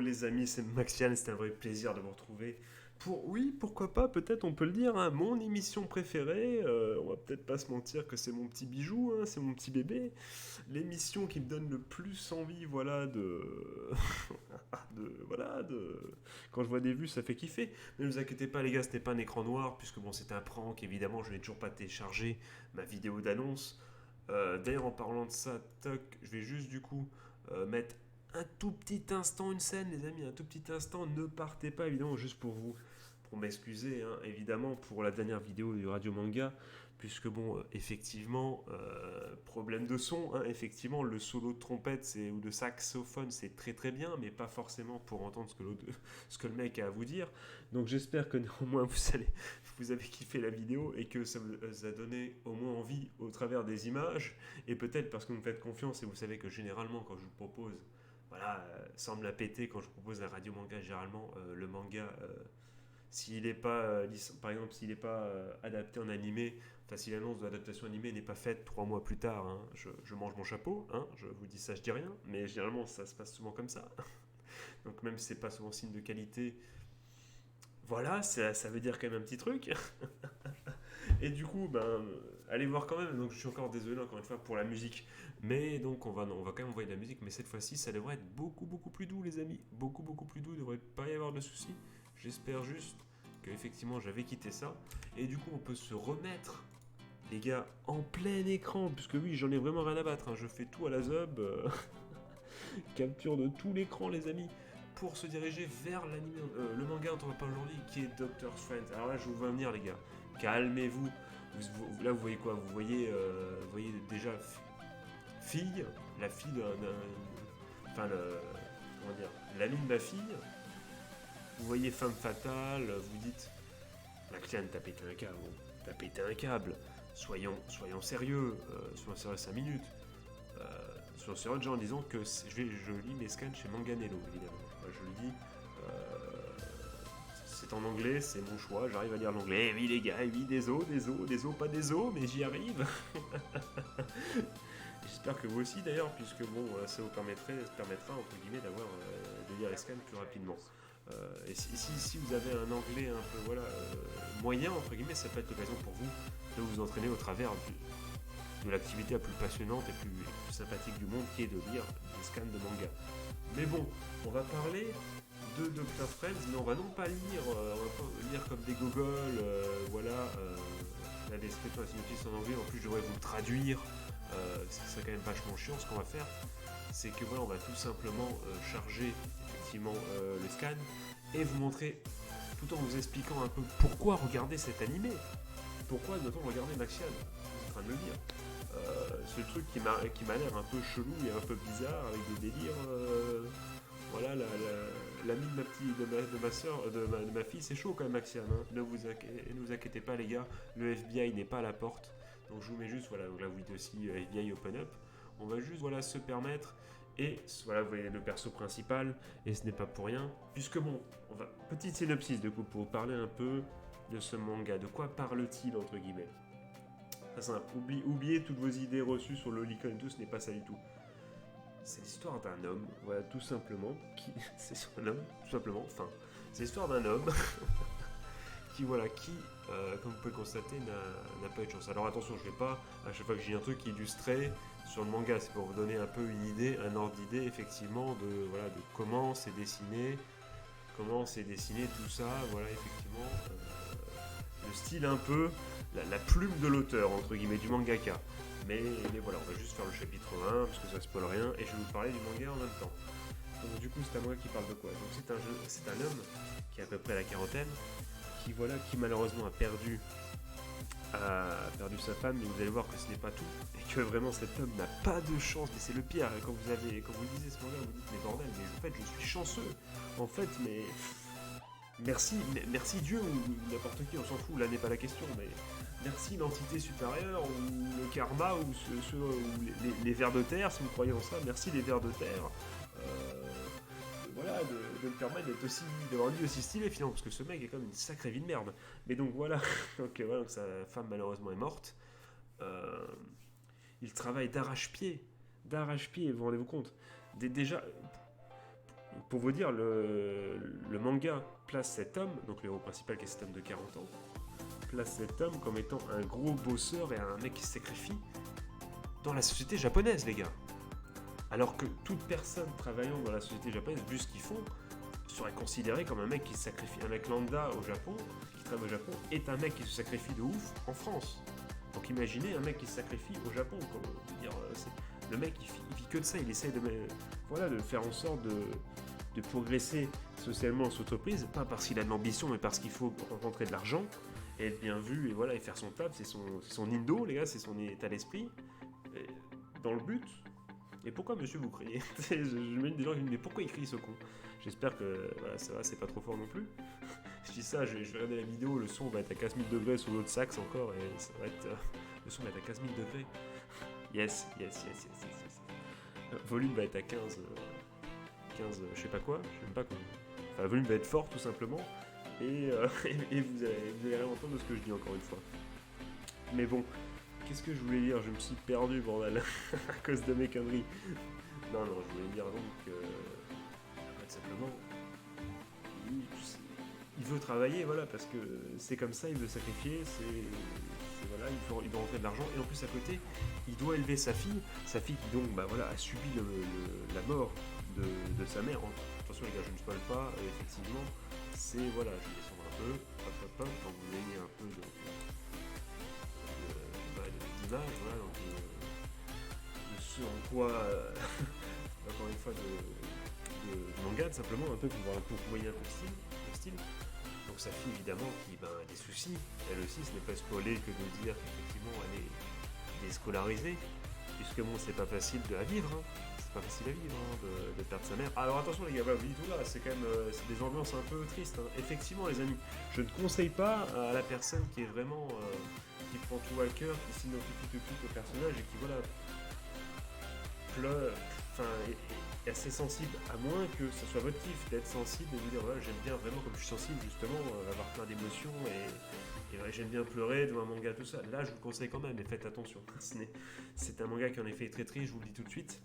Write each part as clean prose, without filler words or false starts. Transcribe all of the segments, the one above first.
les amis, c'est Maxian, c'était un vrai plaisir de vous retrouver pour, oui, pourquoi pas, peut-être on peut le dire, hein, mon émission préférée, on va peut-être pas se mentir que c'est mon petit bijou, hein, c'est mon petit bébé, l'émission qui me donne le plus envie, voilà, Quand je vois des vues, ça fait kiffer. Mais ne vous inquiétez pas les gars, ce n'est pas un écran noir, puisque bon, c'est un prank, évidemment, je n'ai toujours pas téléchargé ma vidéo d'annonce. D'ailleurs, en parlant de ça, toc, je vais juste du coup mettre un tout petit instant une scène, les amis, un tout petit instant. Ne partez pas, évidemment, juste pour vous, pour m'excuser, hein, évidemment, pour la dernière vidéo du Radio Manga, puisque bon, effectivement, problème de son, hein, effectivement, le solo de trompette ou de saxophone, c'est très très bien, mais pas forcément pour entendre ce que le mec a à vous dire. Donc j'espère que néanmoins vous avez kiffé la vidéo et que ça vous a donné au moins envie au travers des images, et peut-être parce que vous me faites confiance et vous savez que généralement quand je vous propose, voilà, sans me la péter, quand je propose un radio manga, généralement le manga, s'il n'est pas, par exemple, s'il n'est pas adapté en animé, enfin si l'annonce de l'adaptation animée n'est pas faite 3 mois plus tard, hein, je mange mon chapeau, hein, je vous dis ça, je dis rien, mais généralement ça se passe souvent comme ça. Donc même si c'est pas souvent signe de qualité, voilà, ça veut dire quand même un petit truc. Et du coup, ben, allez voir quand même. Donc je suis encore désolé encore une fois pour la musique. Mais donc on va quand même envoyer de la musique. Mais cette fois-ci, ça devrait être beaucoup beaucoup plus doux, les amis. Beaucoup beaucoup plus doux. Il ne devrait pas y avoir de soucis. J'espère juste que effectivement j'avais quitté ça. Et du coup, on peut se remettre, les gars, en plein écran. Puisque oui, j'en ai vraiment rien à battre, hein. Je fais tout à la zob. Capture de tout l'écran, les amis, pour se diriger vers l'anime, le manga dont on va parler aujourd'hui, qui est Doctor Strange. Alors là, je vous vois venir, les gars. Calmez-vous. Là, vous voyez quoi, vous voyez déjà fille, la fille enfin, comment dire, l'ami de ma fille. Vous voyez femme fatale. Vous dites, Maxiane, t'as pété un câble. T'as pété un câble. Soyons sérieux. Soyons sérieux 5 minutes. Sur ce gens en disant que je lis mes scans chez Manganello, évidemment. Je le dis, c'est en anglais, c'est mon choix, j'arrive à lire l'anglais. Eh oui les gars, eh oui, des os, pas des os, mais j'y arrive. J'espère que vous aussi d'ailleurs, puisque bon, ça vous permettra entre guillemets d'avoir de lire les scans plus rapidement. Et si vous avez un anglais un peu voilà moyen entre guillemets, ça peut être l'occasion pour vous de vous entraîner au travers de l'activité la plus passionnante et plus sympathique du monde, qui est de lire des scans de manga. Mais bon, on va parler de Dr. Friends, mais on va non pas lire, on va pas lire comme des gogoles, la description, la synopsis en anglais. En plus, je devrais vous le traduire, ce qui serait quand même vachement chiant. Ce qu'on va faire, c'est que voilà, on va tout simplement charger effectivement le scan et vous montrer, tout en vous expliquant un peu pourquoi regarder cet animé. Pourquoi doit-on regarder Maxian? Je suis en train de le dire. Ce truc qui m'a l'air un peu chelou et un peu bizarre, avec des délires. Voilà, l'ami de ma soeur, de ma fille, c'est chaud quand même, Maxian. Hein. Ne vous inquiétez pas, les gars, le FBI n'est pas à la porte. Donc je vous mets juste, voilà, donc là vous dites aussi FBI Open Up. On va juste voilà, se permettre. Et voilà, vous voyez le perso principal, et ce n'est pas pour rien. Puisque bon, petite synopsis de coup pour vous parler un peu de ce manga. De quoi parle-t-il, entre guillemets? Très simple. Oubliez toutes vos idées reçues sur le Licon et tout, ce n'est pas ça du tout. C'est l'histoire d'un homme, voilà, tout simplement. C'est un homme, tout simplement. Enfin, c'est l'histoire d'un homme qui, comme vous pouvez le constater, n'a pas eu de chance. Alors attention, je ne vais pas, à chaque fois que j'ai un truc illustré sur le manga, c'est pour vous donner un peu une idée, un ordre d'idée, effectivement, de comment c'est dessiné, tout ça, voilà, effectivement. Le style un peu, la plume de l'auteur, entre guillemets, du mangaka. Mais voilà, on va juste faire le chapitre 1, parce que ça spoil rien, et je vais vous parler du manga en même temps. Donc du coup, c'est à moi qui parle de quoi? Donc c'est un homme qui a à peu près la quarantaine, qui malheureusement a perdu sa femme, mais vous allez voir que ce n'est pas tout, et que vraiment cet homme n'a pas de chance, mais c'est le pire. Quand vous lisez ce manga, vous dites, mais bordel, mais en fait je suis chanceux, en fait, mais... Merci Dieu ou n'importe qui, on s'en fout, là n'est pas la question, mais merci l'entité supérieure ou le karma ou les vers de terre, si vous croyez en ça, merci les vers de terre, voilà, de me permettre d'avoir une vie aussi stylée finalement, parce que ce mec est comme une sacrée vie de merde. Mais donc voilà, donc sa femme malheureusement est morte. Euh, il travaille d'arrache-pied, vous vous rendez-vous compte? Déjà, Pour vous dire, le manga place cet homme, donc le héros principal qui est cet homme de 40 ans, place cet homme comme étant un gros bosseur et un mec qui se sacrifie dans la société japonaise, les gars. Alors que toute personne travaillant dans la société japonaise, vu ce qu'ils font, serait considéré comme un mec qui se sacrifie. Un mec lambda au Japon, qui travaille au Japon, est un mec qui se sacrifie de ouf en France. Donc imaginez un mec qui se sacrifie au Japon. Le mec, il vit que de ça, il essaie de faire en sorte de progresser socialement en entreprise, pas parce qu'il a de l'ambition, mais parce qu'il faut rentrer de l'argent, et être bien vu, et faire son taf, c'est son indo, les gars, c'est son état d'esprit, dans le but. Et pourquoi monsieur vous criez? Je me dis des gens qui me disent mais pourquoi il crie ce con? J'espère que ça va, c'est pas trop fort non plus. Je dis ça, je vais regarder la vidéo, le son va être à 15 000 degrés sur l'autre sax encore, et ça va être. Le son va être à 15 000 degrés. Yes. Le volume va être à 15, je sais pas quoi, je sais même pas comment. Enfin, le volume va être fort tout simplement, et vous allez rien entendre de ce que je dis encore une fois. Mais bon. Qu'est-ce que je voulais dire? Je me suis perdu, bordel, à cause de mes conneries. Non, je voulais dire donc que, simplement, il veut travailler, voilà, parce que c'est comme ça, il veut sacrifier, voilà, il doit rentrer de l'argent, et en plus à côté, il doit élever sa fille qui donc, a subi la mort de sa mère. Attention les gars, je ne spoil pas, effectivement, c'est, voilà, je vais descendre un peu, hop, pour que vous ayez un peu d'image, voilà, donc de ce en quoi, encore une fois, de manga, simplement, un peu pour voir un peu, vous voyez un peu le style. Donc sa fille, évidemment, qui a des soucis, elle aussi, ce n'est pas spoilé que de dire qu'effectivement, elle est déscolarisée, puisque bon, c'est pas facile à vivre, hein. C'est pas facile à vivre, hein, de perdre sa mère. Alors attention les gars, vous dites tout là, c'est quand même c'est des ambiances un peu tristes, hein. Effectivement les amis, je ne conseille pas à la personne qui est vraiment... qui prend tout à cœur, qui s'identifie tout de suite au personnage et qui pleure, est assez sensible, à moins que ce soit votre kiff d'être sensible et de vous dire voilà, j'aime bien vraiment comme je suis sensible justement, avoir plein d'émotions et j'aime bien pleurer devant un manga, tout ça. Là je vous le conseille quand même, mais faites attention. C'est un manga qui en effet est très triste, je vous le dis tout de suite.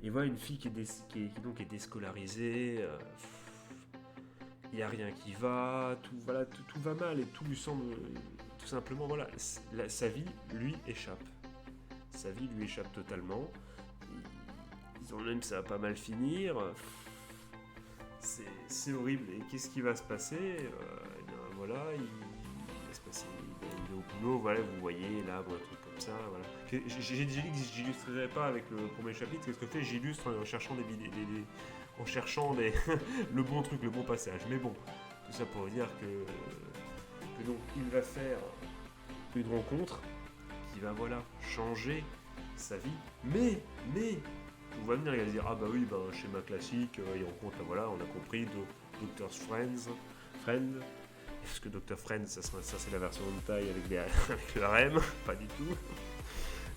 Et voilà une fille qui donc est déscolarisée, il n'y a rien qui va, tout va mal et tout lui semble... Tout simplement, voilà, sa vie lui échappe. Sa vie lui échappe totalement. Ils ont même ça va pas mal finir. C'est horrible. Et qu'est-ce qui va se passer? Eh bien voilà, il va se passer. Il est au boulot, voilà, vous voyez là, bon, un truc comme ça. Voilà. J'ai dit que j'illustrerai pas avec le premier chapitre. Qu'est-ce que je fais? J'illustre en cherchant en cherchant le bon truc, le bon passage. Mais bon, tout ça pour dire que donc il va faire une rencontre qui va changer sa vie, mais tout va venir, il va dire ah bah oui, schéma classique, il rencontre, on a compris, Dr. Friend, parce que Dr. Friend ça c'est la version de taille avec le harem, pas du tout.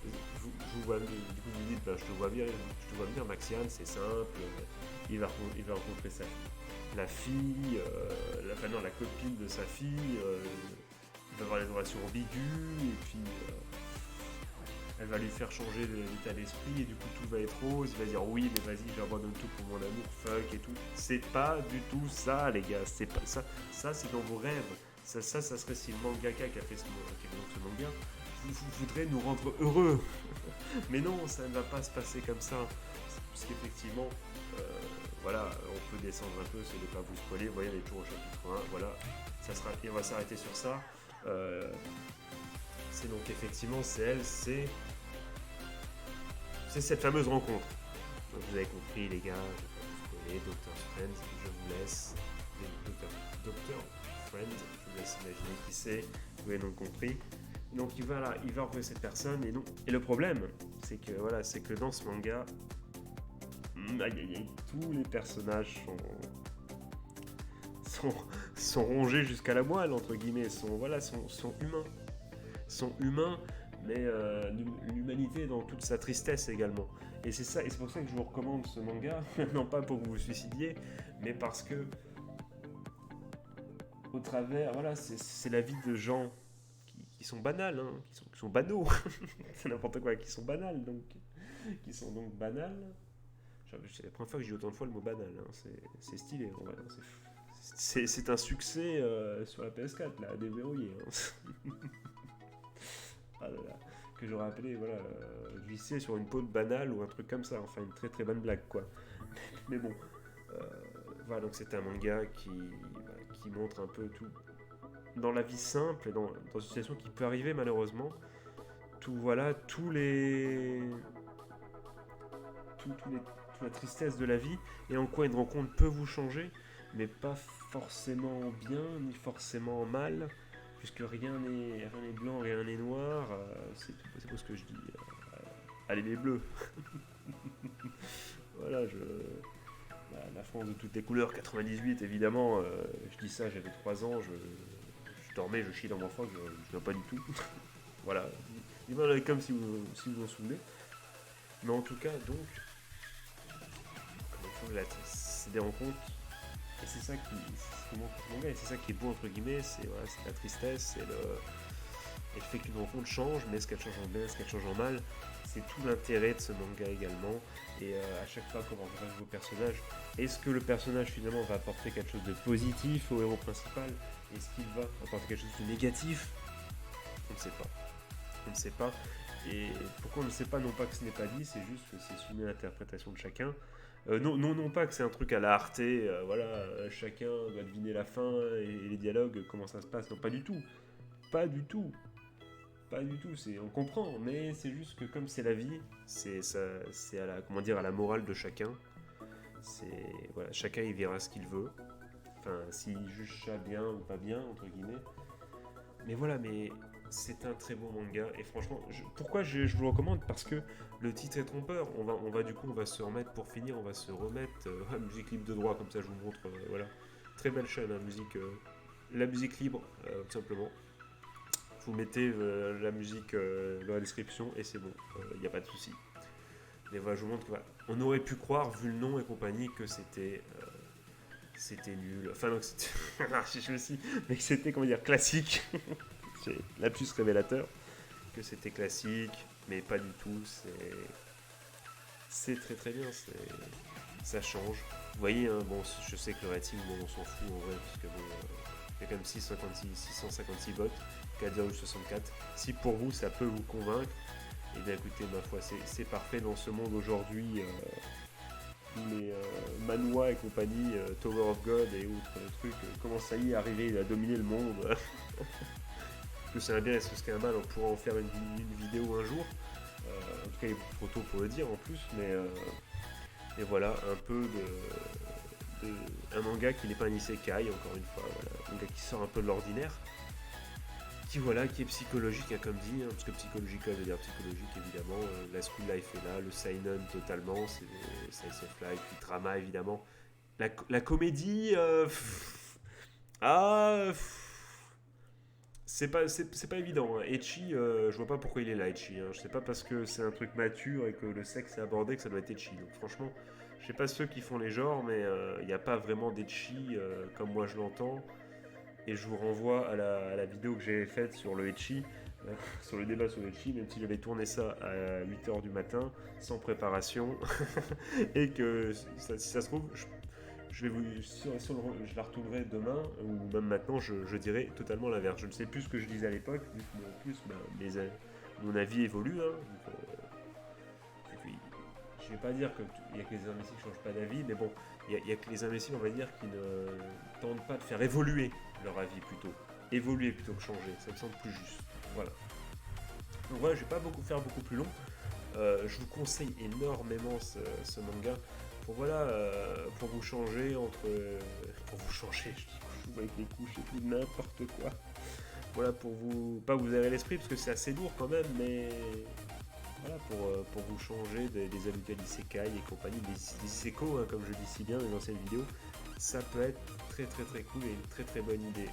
Je vous vois, du coup vous dites je te vois venir Maxiane, c'est simple, il va rencontrer la fille, la copine de sa fille, il va avoir des relations ambiguës, et puis elle va lui faire changer l'état d'esprit, et du coup tout va être rose, il va dire oui, mais vas-y, j'abandonne tout pour mon amour, fuck, et tout. C'est pas du tout ça, les gars, c'est pas ça. Ça, c'est dans vos rêves. Ça serait si le mangaka qui a fait ce manga voudrait nous rendre heureux. Mais non, ça ne va pas se passer comme ça. Puisqu'effectivement, on peut descendre un peu, c'est de ne pas vous spoiler. Vous voyez, on est toujours au chapitre 1, voilà. Et on va s'arrêter sur ça. C'est donc effectivement, c'est cette fameuse rencontre. Donc vous avez compris les gars, je vais pas vous spoiler, Dr. Friend, je vous laisse. Dr. Friend, je vous laisse imaginer qui c'est, vous avez donc compris. Donc il va rencontrer cette personne et le problème, c'est que dans ce manga, tous les personnages sont rongés jusqu'à la moelle, entre guillemets, sont humains. Sont humains, mais l'humanité dans toute sa tristesse également. Et c'est pour ça que je vous recommande ce manga, non pas pour que vous vous suicidiez, mais parce que au travers, c'est la vie de gens qui sont banals, hein, qui sont banaux, c'est n'importe quoi, qui sont banals, donc qui sont donc banals. C'est la première fois que j'ai autant de fois le mot banal, hein. C'est stylé en vrai, hein. C'est un succès sur la PS4, là, déverrouillé, hein. Ah là là, que j'aurais appelé, voilà, glisser sur une peau de banale ou un truc comme ça, enfin une très très bonne blague, quoi. Mais bon, euh, voilà, donc c'est un manga qui montre un peu tout dans la vie simple et dans une situation qui peut arriver malheureusement. Tout, voilà, toute la tristesse de la vie et en quoi une rencontre peut vous changer, mais pas forcément bien ni forcément mal, puisque rien n'est blanc, rien n'est noir. C'est pas ce que je dis. Allez les bleus. Voilà, la France de toutes les couleurs, 98 évidemment. Je dis ça, j'avais 3 ans, je dormais, je chie dans mon froc, je vois pas du tout. Voilà, dis-moi comme si vous en souvenez. Mais en tout cas, donc, c'est des rencontres. Et c'est ça qui manque au manga, et c'est ça qui est beau entre guillemets, c'est voilà, la tristesse, et le fait qu'une rencontre change, mais est-ce qu'elle change en bien, est-ce qu'elle change en mal, c'est tout l'intérêt de ce manga également. Et à chaque fois qu'on va voir un nouveau personnage, est-ce que le personnage finalement va apporter quelque chose de positif au héros principal? Est-ce qu'il va apporter quelque chose de négatif? On ne sait pas. On ne sait pas. Et pourquoi on ne sait pas? Non pas que ce n'est pas dit, c'est juste que c'est soumis à l'interprétation de chacun. Non pas que c'est un truc à la Arte, voilà, chacun doit deviner la fin et les dialogues, comment ça se passe. Non, pas du tout. Pas du tout. Pas du tout. On comprend, mais c'est juste que comme c'est la vie, c'est à la, comment dire, à la morale de chacun. Voilà, chacun il verra ce qu'il veut. Enfin, s'il juge ça bien ou pas bien, entre guillemets. Mais voilà, mais c'est un très beau manga et franchement, pourquoi je vous le recommande? Parce que le titre est trompeur. On va se remettre pour finir, on va se remettre à musique libre de droit, comme ça je vous montre. Voilà, très belle chaîne, hein, la musique libre, tout simplement. Vous mettez la musique dans la description et c'est bon, il n'y a pas de souci. Mais voilà, je vous montre que voilà, on aurait pu croire, vu le nom et compagnie, que c'était nul. Enfin non, je me suis, mais que c'était comment dire classique. C'est lapsus révélateur, que c'était classique, mais pas du tout. C'est très très bien, ça change. Vous voyez, hein, bon, je sais que le rating, bon, on s'en fout en vrai, parce que bon, il y a quand même 656 votes, 4,64. Si pour vous ça peut vous convaincre, et bien écoutez, ma foi, c'est parfait dans ce monde aujourd'hui. Les Manhwa et compagnie, Tower of God et autres trucs, commencent à y arriver à dominer le monde. Que c'est un bien et ce serait un mal, on pourra en faire une vidéo un jour. En tout cas, il y a beaucoup de photos pour le dire en plus, mais et voilà, un peu un manga qui n'est pas un isekai, encore une fois, voilà, un manga qui sort un peu de l'ordinaire, qui est psychologique, hein, comme dit, hein, parce que psychologique veut dire psychologique évidemment, la school life est là, le seinen totalement, c'est slice of life, le drama évidemment, la comédie, c'est pas évident, hein. Ecchi, je vois pas pourquoi il est là, Ecchi, hein. Je sais pas parce que c'est un truc mature et que le sexe est abordé que ça doit être Ecchi. Donc franchement, je sais pas ceux qui font les genres, mais il n'y a pas vraiment d'Ecchi comme moi je l'entends. Et je vous renvoie à la vidéo que j'ai faite sur le Ecchi, sur le débat sur le Ecchi, même si j'avais tourné ça à 8h du matin, sans préparation, et que si ça se trouve, je vais je la retrouverai demain ou même maintenant, je dirais totalement l'inverse. Je ne sais plus ce que je disais à l'époque, vu que en plus mon avis évolue. Hein, donc, et puis, je ne vais pas dire qu'il y a que les imbéciles qui ne changent pas d'avis, mais bon, il y a que les imbéciles, on va dire, qui ne tentent pas de faire évoluer leur avis plutôt. Évoluer plutôt que changer, ça me semble plus juste. Voilà. Donc voilà, je ne vais pas faire beaucoup plus long. Je vous conseille énormément ce manga pour voilà pour vous changer pour vous changer, je joue avec les couches et tout n'importe quoi. Voilà, pour vous pas vous aérer l'esprit parce que c'est assez lourd quand même, mais voilà pour vous changer des habituels isekai et compagnie, des isekos, hein, comme je dis si bien dans les anciennes vidéos, ça peut être très très très cool et une très très bonne idée.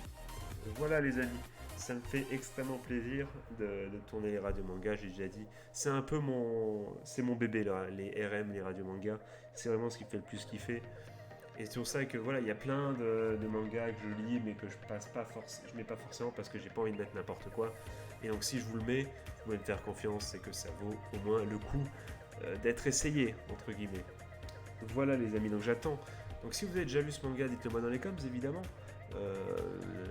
Voilà les amis, ça me fait extrêmement plaisir de tourner les radios manga, j'ai déjà dit. C'est un peu c'est mon bébé là, les RM, les radios manga. C'est vraiment ce qui me fait le plus kiffer. Et c'est pour ça que voilà, il y a plein de mangas que je lis mais que je mets pas forcément parce que j'ai pas envie de mettre n'importe quoi. Et donc si je vous le mets, vous pouvez me faire confiance, c'est que ça vaut au moins le coup d'être essayé entre guillemets. voilà les amis, donc j'attends. Donc si vous avez déjà lu ce manga, dites-le moi dans les coms évidemment.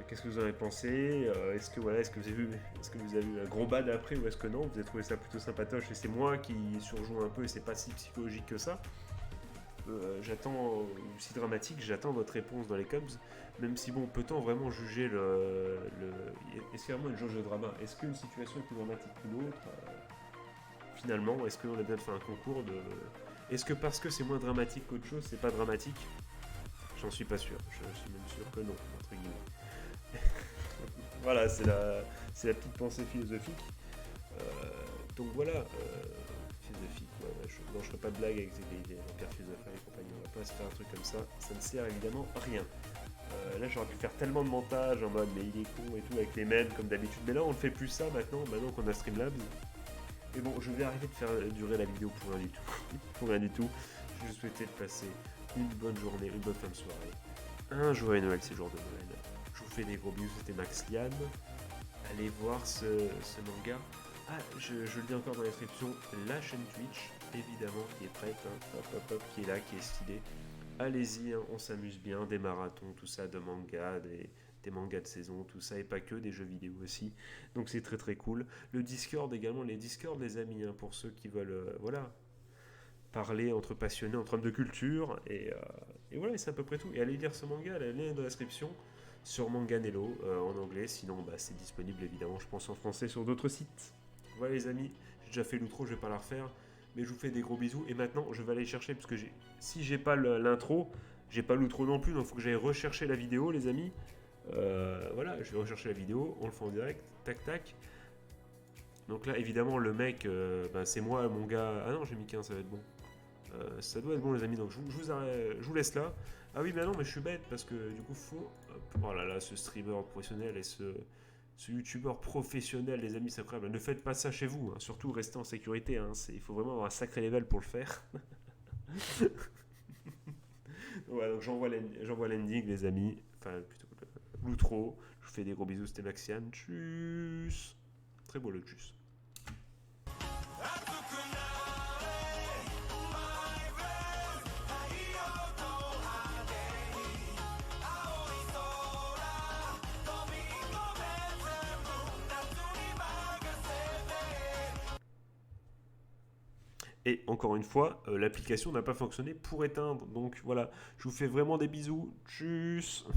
Qu'est-ce que vous en avez pensé? Est-ce que voilà, est-ce que vous avez eu un gros bad après ou est-ce que non? Vous avez trouvé ça plutôt sympatoche et c'est moi qui surjoue un peu et c'est pas si psychologique que ça. J'attends, si dramatique, j'attends votre réponse dans les coms. Même si bon, peut-on vraiment juger est-ce qu'il y a vraiment une jauge de drama? Est-ce qu'une situation est plus dramatique qu'une autre? Finalement, est-ce qu'on a bien fait un concours de... Est-ce que parce que c'est moins dramatique qu'autre chose, c'est pas dramatique? J'en suis pas sûr. Je suis même sûr que non, entre guillemets. Voilà, c'est la petite pensée philosophique. Euh, donc voilà, philosophique. Ouais, je ferai pas de blague avec les pères philosophes et compagnie. On va pas se faire un truc comme ça. Ça ne sert évidemment à rien. Là, j'aurais pu faire tellement de montage en mode mais il est con et tout avec les mêmes comme d'habitude. Mais là, on ne fait plus ça maintenant qu'on a Streamlabs. Mais bon, je vais arrêter de faire durer la vidéo pour rien du tout. Pour rien du tout. Je souhaitais passer une bonne journée, une bonne fin de soirée. Un joyeux Noël, c'est jour de Noël. Je vous fais des gros bisous, c'était Max Liam. Allez voir ce manga. Ah, je le dis encore dans la description, la chaîne Twitch, évidemment, qui est prête, hein, hop, qui est là, qui est stylée. Allez-y, hein, on s'amuse bien, des marathons, tout ça, de manga, des mangas de saison, tout ça, et pas que, des jeux vidéo aussi. Donc c'est très très cool. Le Discord également, les Discord, les amis, hein, pour ceux qui veulent, voilà, parler entre passionnés, entre hommes de culture, et voilà, c'est à peu près tout. Et allez lire ce manga, la lien dans la description, sur Manganello, en anglais, sinon bah, c'est disponible évidemment, je pense, en français sur d'autres sites. Voilà les amis, j'ai déjà fait l'outro, je vais pas la refaire, mais je vous fais des gros bisous, et maintenant je vais aller chercher, parce que si j'ai pas l'intro, j'ai pas l'outro non plus, donc il faut que j'aille rechercher la vidéo les amis. Voilà, je vais rechercher la vidéo, on le fait en direct, tac tac. Donc là évidemment le mec, bah, c'est moi mon gars, ah non j'ai mis 15, ça va être bon. Ça doit être bon les amis, donc je vous laisse là. Ah oui mais non mais je suis bête parce que du coup faut... Oh là là, ce streamer professionnel et ce youtubeur professionnel les amis c'est incroyable. Ne faites pas ça chez vous, hein. Surtout restez en sécurité, hein. Il faut vraiment avoir un sacré level pour le faire. Voilà donc j'envoie l'ending les amis, enfin plutôt l'outro. Je vous fais des gros bisous, c'était Maxian, tchuss. Très beau le tchuss. Et encore une fois, l'application n'a pas fonctionné pour éteindre. Donc voilà, je vous fais vraiment des bisous. Tchuss.